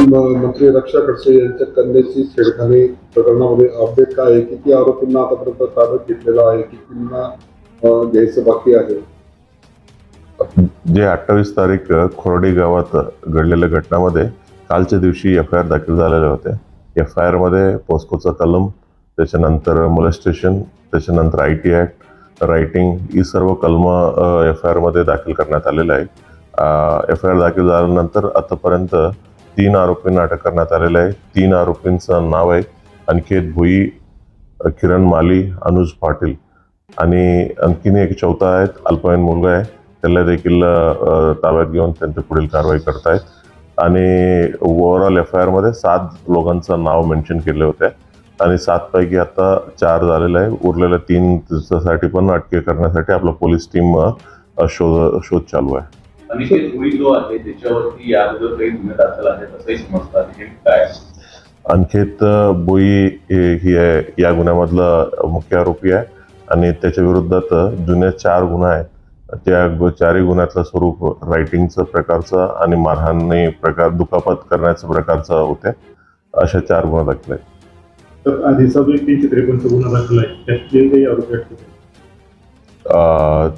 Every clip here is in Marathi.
मंत्री रक्षा खडसे यांच्या कन्याची छेडखानी प्रकरणामध्ये अपडेट काय आहे? किती आरोपींना आतापर्यंत ताब्यात घेतलेला आहे? कितींना घ्यायचं बाकी आहे? जे 28 तारीख खोर्डी गावात घडलेल्या घटनामध्ये कालच्या दिवशी FIR दाखल झालेले होते. FIR मध्ये पोस्कोचा कलम, त्याच्यानंतर मोलेस्टेशन, त्याच्यानंतर IT ॲक्ट, रायटिंग ही सर्व कलम FIR मध्ये दाखल करण्यात आलेलं आहे. FIR दाखल झाल्यानंतर आतापर्यंत 3 आरोपींना अटक करण्यात आलेलं आहे. 3 आरोपींचं नाव आहे अनिकेत भुई, किरण माली, अनुज पाटील आणि आणखीन एक चौथा आहे अल्पवयीन मुलगा आहे. त्याला देखील ताब्यात घेऊन त्यांची पुढील कारवाई करतायत. आणि ओव्हरऑल FIR मध्ये 7 लोकांचं नाव मेन्शन केले होते आणि 7 पैकी आता 4 झालेलं आहे. उरलेल्या 3 साठी पण अटके करण्यासाठी आपला पोलीस टीम शोध चालू आहे. अनिकेत भुई जो आहे त्याच्यावरती या अगोदर काही गुन्हे दाखल आहेत असंही समजतात, हे काय? अनिकेत भुई ही आहे या गुन्ह्यामधला मुख्य आरोपी आहे आणि त्याच्या विरोधात जुने 4 गुन्हे आहेत. त्या 4ही गुन्ह्यातलं स्वरूप रायटिंगचं प्रकारचं आणि मारहाणी प्रकार, दुखापत करण्याचं प्रकारचं होते. अशा 4 गुन्हे दाखल आहेत. तर आधीचा जो 353 गुन्हा दाखल आहे त्यातले काही आरोपी अटक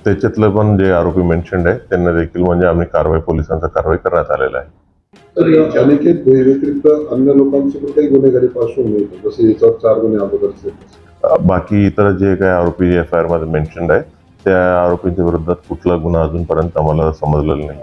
त्याच्यातलं पण जे आरोपी मेन्शन्ड आहे त्यांना देखील म्हणजे आम्ही पोलिसांचा कारवाई करण्यात आलेला आहे. तर अनिकेत भुई व्यतिरिक्त अन्य लोकांचे पण काही गुन्हेगारी पार्श्वभूमी होते, जसे याच्यावर 4 गुन्हे अगोदरचे. बाकी इतर जे काही आरोपी FIR मध्ये मेन्शन्ड आहे त्या आरोपींच्या विरोधात कुठला गुन्हा अजूनपर्यंत आम्हाला समजलेला नाही.